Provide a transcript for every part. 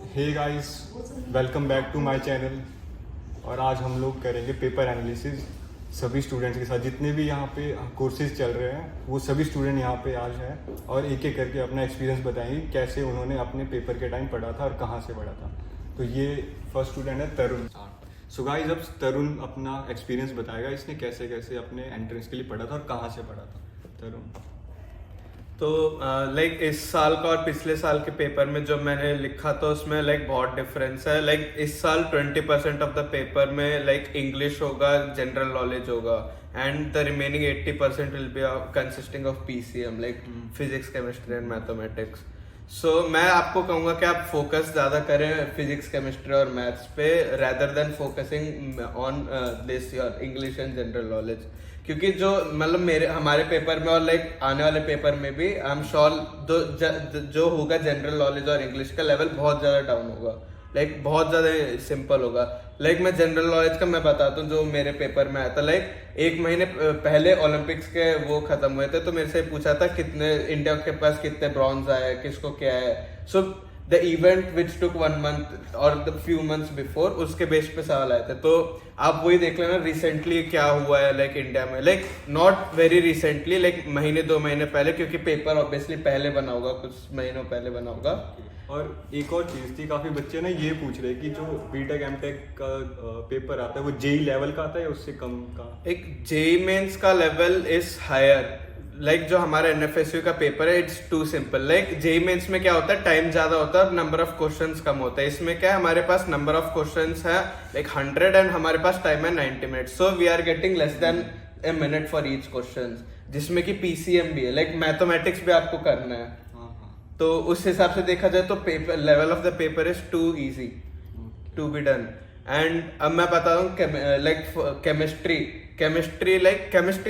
Hey guys, welcome back to my channel. और आज हम लोग करेंगे पेपर एनालिसिस सभी स्टूडेंट्स के साथ। जितने भी यहाँ पे कोर्सेज चल रहे हैं वो सभी स्टूडेंट यहाँ पे आज हैं और एक एक करके अपना एक्सपीरियंस बताएंगे कैसे उन्होंने अपने पेपर के टाइम पढ़ा था और कहाँ से पढ़ा था। तो ये फर्स्ट स्टूडेंट है तरुण। सो गाइस, अब तरुण अपना एक्सपीरियंस बताएगा इसने कैसे कैसे अपने एंट्रेंस के लिए पढ़ा था और कहाँ से पढ़ा था। तरुण। तो लाइक इस साल का और पिछले साल के पेपर में जो मैंने लिखा था उसमें लाइक बहुत डिफरेंस है। लाइक इस साल 20% ऑफ द पेपर में लाइक इंग्लिश होगा, जनरल नॉलेज होगा and the remaining 80% will be consisting of PCM like physics, chemistry and mathematics. So मैं आपको कहूँगा कि आप फोकस ज़्यादा करें फिजिक्स, केमिस्ट्री और मैथ्स पे rather than focusing on this your English and general knowledge. क्योंकि जो मतलब हमारे पेपर में और लाइक आने वाले पेपर में भी आई एम श्योर जो होगा जनरल नॉलेज और इंग्लिश का लेवल बहुत ज़्यादा डाउन होगा, लाइक बहुत ज़्यादा सिंपल होगा। लाइक मैं जनरल नॉलेज का मैं बताता हूँ जो मेरे पेपर में आया था। लाइक एक महीने पहले ओलंपिक्स के वो खत्म हुए थे तो मेरे से पूछा था कितने इंडिया के पास कितने ब्रॉन्ज आए, किसको क्या है। So the event which took 1 month और द फ्यू मंथ्स बिफोर, उसके बेस पे सवाल आए थे। तो आप वही देख लेना रिसेंटली क्या हुआ है लाइक इंडिया में, like not very recently, like महीने 2 महीने पहले, क्योंकि पेपर ऑब्वियसली पहले बना होगा, कुछ महीनों पहले बना होगा। और एक और चीज़ थी, काफ़ी बच्चे ना ये पूछ रहे कि जो बीटेक एमटेक का पेपर आता है वो जेई लेवल का आता है या उससे कम का? एक जेई मेंस का लेवल इज हायर। लाइक जो हमारा एनएफएसयू का पेपर है it's too simple. Like JEE Mains में क्या होता है, टाइम ज्यादा होता है और नंबर ऑफ क्वेश्चंस कम होता है। इसमें क्या है, हमारे पास नंबर ऑफ क्वेश्चंस है लाइक 100 एंड हमारे पास टाइम है 90 minutes. So we are getting less than a minute for each question, जिसमें कि पीसीएम भी है, लाइक मैथमेटिक्स भी आपको करना है। तो उस हिसाब से देखा जाए तो paper level of the paper is too easy to be done. And अब मैं बता दूं like chemistry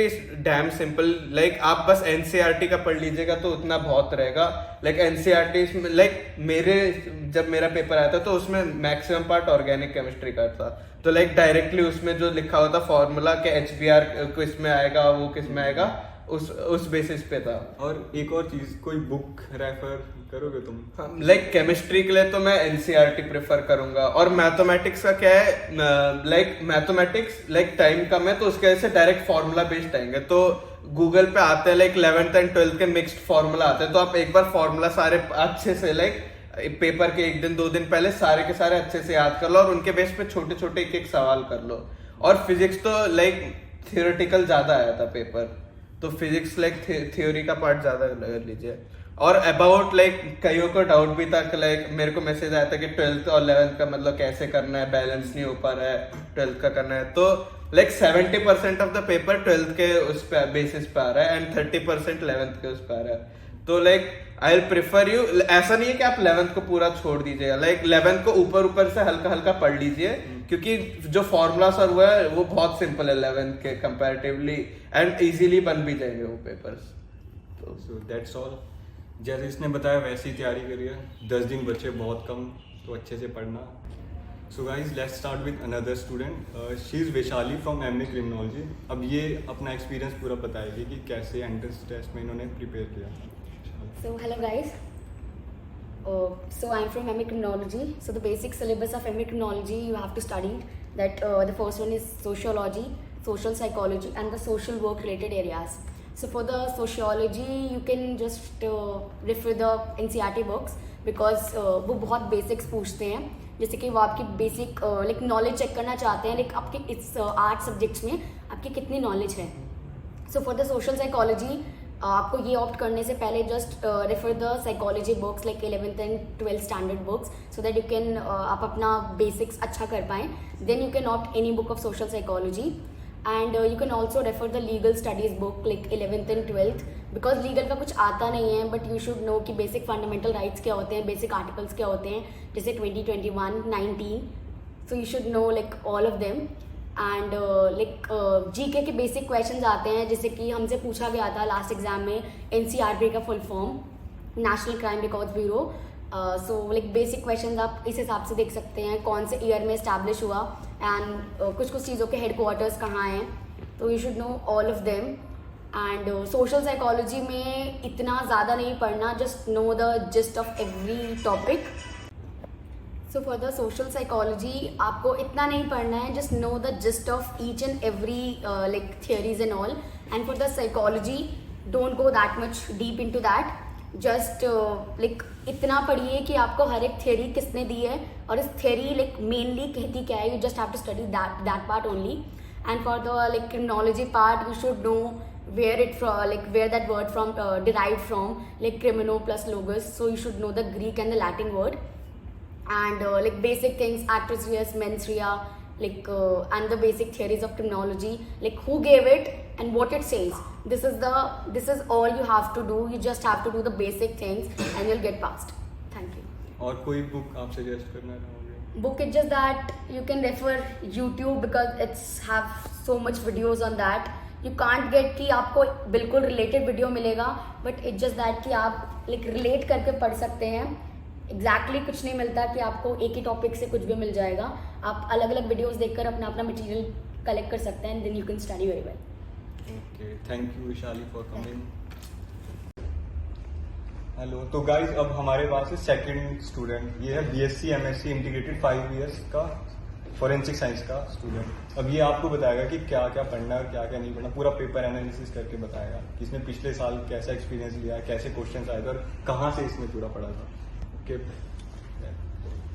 is damn simple. Like आप बस एनसीईआरटी का पढ़ लीजिएगा तो उतना बहुत रहेगा। लाइक एनसीईआरटी लाइक जब मेरा पेपर आया था तो उसमें मैक्सिमम पार्ट ऑर्गेनिक केमिस्ट्री का था। तो लाइक डायरेक्टली उसमें जो लिखा हुआ था फॉर्मूला के एचबीआर किस में आएगा, वो किस में आएगा, उस बेसिस पे था। और एक और चीज, कोई बुक रेफर करोगे तुम? लाइक केमिस्ट्री के लिए तो मैं एनसीईआरटी प्रेफर करूंगा। और मैथमेटिक्स का क्या है, लाइक मैथमेटिक्स लाइक टाइम कम है तो उसके वजह से डायरेक्ट फॉर्मूला बेस्ड आएंगे। तो गूगल पे आते हैं लाइक 11th एंड 12th के मिक्स्ड फॉर्मूला आते हैं, तो आप एक बार फॉर्मूला सारे अच्छे से लाइक पेपर के 1 दिन 2 दिन पहले सारे के सारे अच्छे से याद कर लो और उनके बेस पे छोटे छोटे एक सवाल कर लो। और फिजिक्स तो लाइक थियोरेटिकल ज्यादा आया था पेपर, तो फिजिक्स लाइक थ्योरी का पार्ट ज्यादा कर लीजिए। और अबाउट लाइक कईयों को डाउट भी था, लाइक मेरे को मैसेज आया था कि 12th और 11th का मतलब कैसे करना है, बैलेंस नहीं हो पा रहा है, 12th का करना है। तो like 70% of the paper 12th के उस पे बेसिस पे आ रहा है एंड 30% 11th के उस पे आ रहा है। तो like I will prefer you, ऐसा नहीं है कि आप 11th को पूरा छोड़ दीजिएगा, लाइक 11th को ऊपर से हल्का हल्का पढ़ लीजिए, क्योंकि जो फॉर्मूला सर हुआ है वो बहुत सिंपल है 11th के कंपैरेटिवली एंड इजीली बन भी जाएंगे वो पेपर्स। तो सो दैट्स ऑल। जैसे इसने बताया वैसी तैयारी करिए। 10 दिन बच्चे बहुत कम, तो अच्छे से पढ़ना। So guys, let's start with another student. She is Vaishali from MA criminology. अब ये अपना एक्सपीरियंस पूरा बताएगी कि कैसे एंट्रेंस टेस्ट में इन्होंने प्रिपेयर किया। So hello guys. So I'm from MA Criminology. So the basic syllabus of MA Criminology you have to study that the first one is sociology, social psychology, and the social work related areas. So for the sociology you can just refer the NCERT books because वो बहुत basics पूछते हैं, जैसे कि वो आपकी basic like knowledge check करना चाहते हैं लाइक आपके इस आर्ट सब्जेक्ट्स में आपकी कितनी नॉलेज है। So for the social psychology आपको ये ऑप्ट करने से पहले just refer the psychology books like 11th and 12th standard books so that you can आप अपना बेसिक्स अच्छा कर पाएँ। Then you can opt any book of social psychology and you can also refer the legal studies book like 11th and 12th because legal का कुछ आता नहीं है बट यू शुड नो कि बेसिक फंडामेंटल राइट्स क्या होते हैं, basic articles क्या होते हैं, जैसे 20, 21, 19। So you should know like all of them. And like GK के बेसिक क्वेश्चंस आते हैं, जैसे कि हमसे पूछा गया था लास्ट एग्जाम में एनसीईआरटी का full form national crime records bureau. So like basic questions आप इस हिसाब से देख सकते हैं कौन से ईयर में इस्टेब्लिश हुआ एंड कुछ चीज़ों के हेडक्वार्टर्स कहाँ हैं, तो you should know all of them. And social psychology में इतना ज़्यादा नहीं पढ़ना, just know the gist of every topic So for the social psychology, आपको इतना नहीं पढ़ना है, just know the gist of each and every like theories and all. And for the psychology, don't go that much deep into that. Just like इतना पढ़िए कि आपको हर एक theory किसने दी है और इस theory like mainly कहती क्या है. You just have to study that part only. And for the like criminology part, you should know where it from, like where that word from derived from, like crimino plus logos. So you should know the Greek and the Latin word. And like basic things, actus reus, mens rea, like and the basic theories of criminology, like who gave it and what it says. This is all you have to do. You just have to do the basic things and you'll get passed. Thank you. और कोई book आप suggest करना चाहोगे? Book, it's just that you can refer YouTube because it's have so much videos on that. You can't get कि आपको बिल्कुल related video मिलेगा, but it's just that कि आप like relate करके पढ़ सकते हैं. एग्जैक्टली कुछ नहीं मिलता कि आपको एक ही टॉपिक से कुछ भी मिल जाएगा. आप अलग अलग वीडियोस देखकर अपना मटेरियल कलेक्ट कर सकते हैं and then you can study very well. Okay, thank you Vishali for coming. Hello. तो गाइस, अब हमारे पास है सेकंड स्टूडेंट. ये है बीएससी एमएससी इंटीग्रेटेड 5 इयर्स का फॉरेंसिक साइंस का स्टूडेंट. अब ये आपको बताएगा कि क्या क्या पढ़ना है और क्या क्या नहीं पढ़ना. पूरा पेपर एनालिसिस करके बताएगा कि इसने पिछले साल कैसा एक्सपीरियंस लिया, कैसे क्वेश्चन आए थे और कहाँ से इसने पूरा पढ़ा था.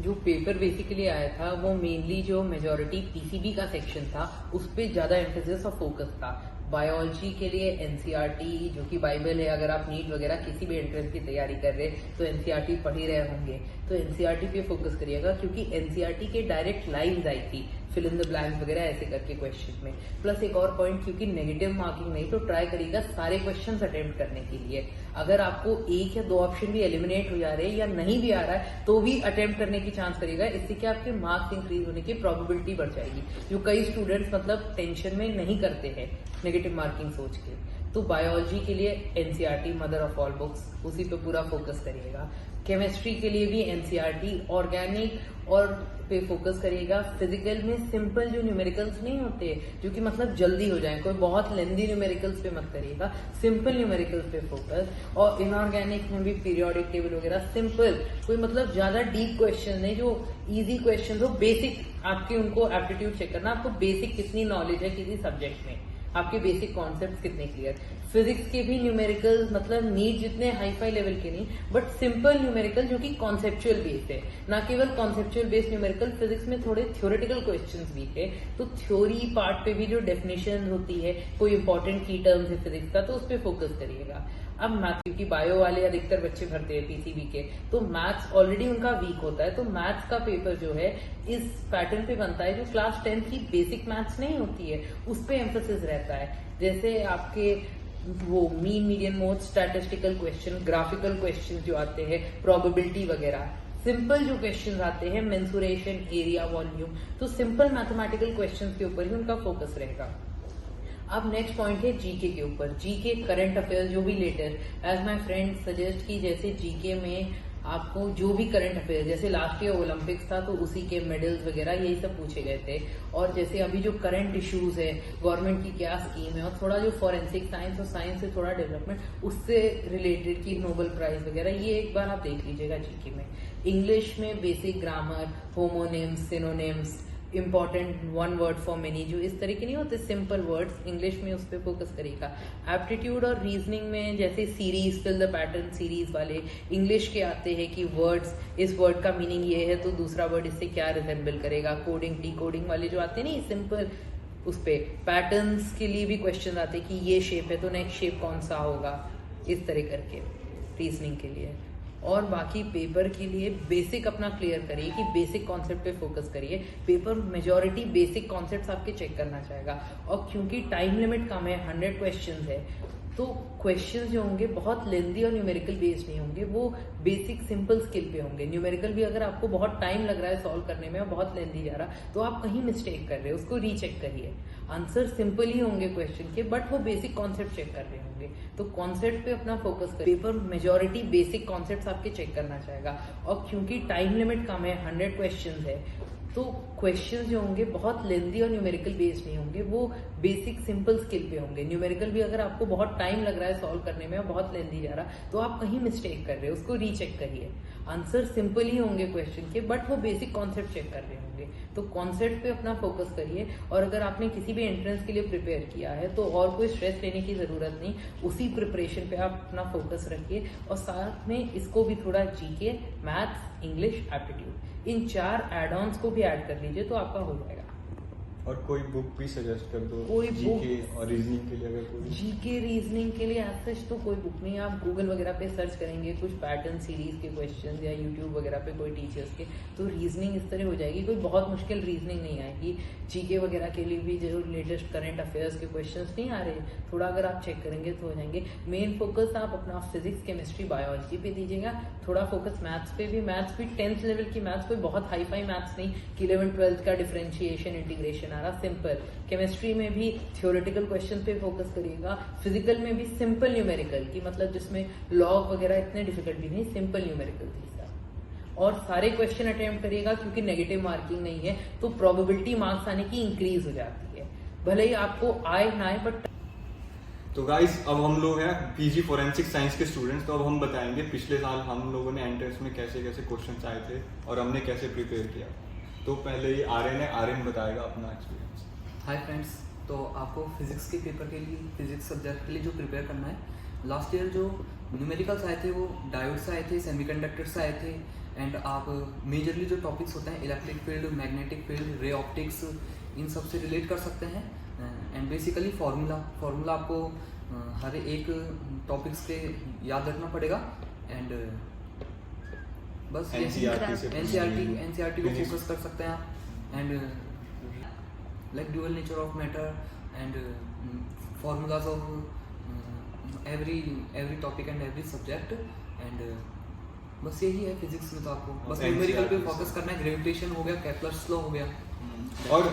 जो पेपर बेसिकली आया था वो मेनली जो मेजॉरिटी पीसीबी का सेक्शन था उस पर ज्यादा एम्फेसिस और फोकस था. बायोलॉजी के लिए एनसीईआरटी जो कि बाइबल है. अगर आप नीट वगैरह किसी भी एंट्रेंस की तैयारी कर रहे तो एनसीईआरटी पढ़ ही रहे होंगे तो एनसीईआरटी पे फोकस करिएगा क्योंकि एनसीईआरटी के डायरेक्ट लाइन्स आई थी फिल इन द ब्लैंक्स वगैरह ऐसे करके क्वेश्चन में. प्लस एक और पॉइंट, क्योंकि नेगेटिव मार्किंग नहीं तो ट्राई करिएगा सारे क्वेश्चंस अटेम्प्ट करने के लिए. अगर आपको एक या दो ऑप्शन भी एलिमिनेट हो जा रहे हैं या नहीं भी आ रहा है तो भी अटेम्प्ट करने की चांस करिएगा. इससे क्या आपके मार्क्स इंक्रीज होने की प्रोबेबिलिटी बढ़ जाएगी. जो कई स्टूडेंट्स मतलब टेंशन में नहीं करते हैं नेगेटिव मार्किंग सोच के. तो बायोलॉजी के लिए NCERT mother of all books, उसी पे पूरा फोकस करिएगा. केमिस्ट्री के लिए भी एनसीईआरटी, ऑर्गेनिक और पे फोकस करिएगा. फिजिकल में सिंपल जो न्यूमेरिकल्स नहीं होते जो कि मतलब जल्दी हो जाए, कोई बहुत लेंदी न्यूमेरिकल्स पे मत करिएगा, सिंपल न्यूमेरिकल्स पे फोकस. और इनऑर्गेनिक में भी पीरियोडिक टेबल वगैरह सिंपल, कोई मतलब ज्यादा डीप क्वेश्चन नहीं, जो इजी क्वेश्चन हो. बेसिक आपके उनको एप्टीट्यूड चेक करना, आपको बेसिक कितनी नॉलेज है किसी सब्जेक्ट में, आपके बेसिक कॉन्सेप्ट कितने क्लियर. फिजिक्स के भी न्यूमेरिकल मतलब नीट जितने हाई फाई लेवल के नहीं बट सिंपल न्यूमेरिकल जो कि कॉन्सेप्चुअल बेस्ड है. ना केवल कॉन्सेप्चुअल बेस्ड न्यूमेरिकल, फिजिक्स में थोड़े थ्योरेटिकल क्वेश्चंस भी है तो थ्योरी पार्ट पे भी जो डेफिनेशन होती है, कोई इंपॉर्टेंट की टर्म्स है फिजिक्स का तो उस पर फोकस करिएगा. अब मैथ, क्योंकि बायो वाले अधिकतर बच्चे भरते हैं पीसीबी के तो मैथ्स ऑलरेडी उनका वीक होता है. तो मैथ्स का पेपर जो है इस पैटर्न पे बनता है जो क्लास 10 की बेसिक मैथ्स नहीं होती है उस पे एम्फोसिस रहता है. जैसे आपके वो mean median mode, statistical question, graphical question जो आते हैं, प्रोबेबिलिटी वगैरह, सिंपल जो क्वेश्चंस आते हैं, मेंसुरेशन, एरिया, वॉल्यूम, तो सिंपल मैथमेटिकल क्वेश्चंस के ऊपर ही उनका फोकस रहेगा. अब नेक्स्ट पॉइंट है जीके के ऊपर. जीके करंट अफेयर्स जो भी later, as my friend suggest की, जैसे जीके में आपको जो भी करंट अफेयर, जैसे लास्ट ईयर ओलंपिक्स था तो उसी के मेडल्स वगैरह यही सब पूछे गए थे. और जैसे अभी जो करंट इश्यूज है, गवर्नमेंट की क्या स्कीम है और थोड़ा जो फॉरेंसिक साइंस और साइंस से थोड़ा डेवलपमेंट उससे रिलेटेड की नोबेल प्राइज वगैरह, ये एक बार आप देख लीजिएगा जीके में. इंग्लिश में basic grammar, homonyms, synonyms, important one word for many, जो इस तरह के नहीं होते सिंपल वर्ड्स, इंग्लिश में उस पर फोकस करेगा. एप्टीट्यूड और रीजनिंग में जैसे series, fill the pattern series वाले इंग्लिश के आते हैं कि वर्ड्स, इस वर्ड का मीनिंग ये है तो दूसरा वर्ड इससे क्या रिजेंबल करेगा. कोडिंग, डी कोडिंग वाले जो आते हैं नहीं सिंपल, उस पे पैटर्न्स के लिए भी क्वेश्चन आते हैं कि ये शेप है तो नेक्स्ट शेप कौन सा होगा, इस तरह करके रीजनिंग के लिए. और बाकी पेपर के लिए बेसिक अपना क्लियर करिए कि बेसिक कॉन्सेप्ट पे फोकस करिए. पेपर मेजॉरिटी बेसिक कॉन्सेप्ट्स आपके चेक करना चाहेगा. और क्योंकि टाइम लिमिट कम है, 100 क्वेश्चंस है, तो क्वेश्चंस जो होंगे बहुत लेंदी और न्यूमेरिकल बेस्ड नहीं होंगे, वो बेसिक सिंपल स्किल पे होंगे. न्यूमेरिकल भी अगर आपको बहुत टाइम लग रहा है सॉल्व करने में और बहुत लेंदी जा रहा तो आप कहीं मिस्टेक कर रहे हो, उसको रीचेक करिए. आंसर सिंपल ही होंगे क्वेश्चन के बट वो बेसिक कॉन्सेप्ट चेक कर रहे होंगे तो कॉन्सेप्ट पे अपना फोकस करिए. पेपर मेजॉरिटी बेसिक कॉन्सेप्ट्स आपके चेक करना चाहेगा. और क्योंकि टाइम लिमिट कम है, 100 क्वेश्चंस है, तो क्वेश्चंस जो होंगे बहुत लेंदी और न्यूमेरिकल बेस्ड नहीं होंगे, वो बेसिक सिंपल स्किल पे होंगे. न्यूमेरिकल भी अगर आपको बहुत टाइम लग रहा है सॉल्व करने में और बहुत लेंदी जा रहा तो आप कहीं मिस्टेक कर रहे हो, उसको रीचेक करिए. आंसर सिंपल ही होंगे क्वेश्चन के, बट वो बेसिक कॉन्सेप्ट चेक कर रहे होंगे। तो कॉन्सेप्ट पे अपना फोकस करिए, और अगर आपने किसी भी एंट्रेंस के लिए प्रिपेयर किया है तो और कोई स्ट्रेस लेने की जरूरत नहीं, उसी प्रिपरेशन पे आप अपना फोकस रखिए। और साथ में इसको भी थोड़ा जीके, मैथ्स, इंग्लिश, एप्टीट्यूड, इन 4 एड ऑन्स को भी ऐड कर लीजिए तो आपका हो जाएगा। और कोई बुक भी सजेस्ट कर दो कोई जीके और रीजनिंग के लिए, अगर कोई जीके रीजनिंग के लिए आज सच तो कोई बुक नहीं है। आप गूगल वगैरह पे सर्च करेंगे कुछ पैटर्न सीरीज के क्वेश्चंस, या यूट्यूब वगैरह पे कोई टीचर्स के, तो रीजनिंग इस तरह हो जाएगी। कोई बहुत मुश्किल रीजनिंग नहीं आएगी। जीके वगैरह के लिए भी जो लेटेस्ट करंट अफेयर्स के क्वेश्चंस नहीं आ रहे, थोड़ा अगर आप चेक करेंगे तो हो जाएंगे। मेन फोकस आप अपना फिजिक्स, केमिस्ट्री, बायोलॉजी पे दीजिएगा। थोड़ा फोकस मैथ्स पे भी, मैथ्स भी 10th लेवल की मैथ्स, कोई बहुत हाई फाई मैथ्स नहीं कि 11th 12th का डिफरेंशिएशन, इंटीग्रेशन आ रहा, सिंपल। केमिस्ट्री में भी थ्योरेटिकल क्वेश्चन पे फोकस करिएगा। फिजिकल में भी सिंपल न्यूमेरिकल की, मतलब जिसमें लॉग वगैरह इतने डिफिकल्ट भी नहीं, सिंपल न्यूमेरिकल थी सर। और सारे क्वेश्चन अटेम्प्ट करिएगा, क्योंकि नेगेटिव मार्किंग नहीं है तो प्रोबेबिलिटी मार्क्स आने की इंक्रीज हो जाती है, भले ही आपको आए ना आए बट। तो गाइस अब हम लोग हैं पीजी फोरेंसिक साइंस के स्टूडेंट्स, तो अब हम बताएंगे पिछले साल हम लोगों ने एंट्रेंस में कैसे कैसे क्वेश्चंस आए थे और हमने कैसे प्रिपेयर किया। तो पहले ये आर्यन बताएगा अपना एक्सपीरियंस। हाय फ्रेंड्स, तो आपको फिजिक्स के पेपर के लिए, फिजिक्स सब्जेक्ट के लिए जो प्रिपेयर करना है, लास्ट ईयर जो न्यूमेरिकल्स आए थे वो डायोड से आए थे, सेमीकंडक्टर से आए थे। एंड आप मेजरली जो टॉपिक्स होते हैं electric field, magnetic field, ray optics, इन सब से रिलेट कर सकते हैं। एंड बेसिकली फार्मूला आपको हर एक टॉपिक्स के याद रखना पड़ेगा। एंड बस एनसीईआरटी को फोकस कर सकते हैं आप। And like dual nature of matter and formulas of every topic and every subject। and बस यही है फिजिक्स में। तो आपको बस न्यूमेरिकल पे फोकस करना है। ग्रेविटेशन हो गया, केपलर्स लॉ हो गया। और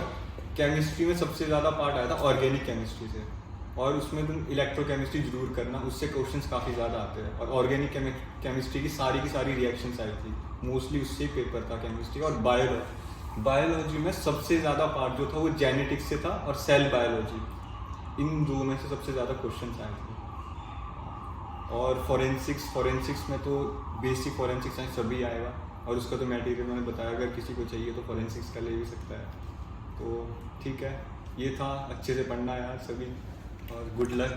केमिस्ट्री में सबसे ज़्यादा पार्ट आया था ऑर्गेनिक केमिस्ट्री से, और उसमें तुम इलेक्ट्रोकेमिस्ट्री जरूर करना, उससे क्वेश्चंस काफ़ी ज़्यादा आते हैं। और ऑर्गेनिक केमिस्ट्री की सारी रिएक्शंस आई थी, मोस्टली उससे पेपर था केमिस्ट्री। और बायोलॉजी में सबसे ज़्यादा पार्ट जो था वो जेनेटिक्स से था, और सेल बायोलॉजी, इन दो में से सबसे ज़्यादा क्वेश्चंस आए थे। और फोरेंसिक्स में तो बेसिक फोरेंसिक साइंस सभी आएगा, और उसका तो मटेरियल मैंने बताया, अगर किसी को चाहिए तो फोरेंसिक्स का ले भी सकता है। तो ठीक है, ये था, अच्छे से पढ़ना यार सभी, और गुड लक।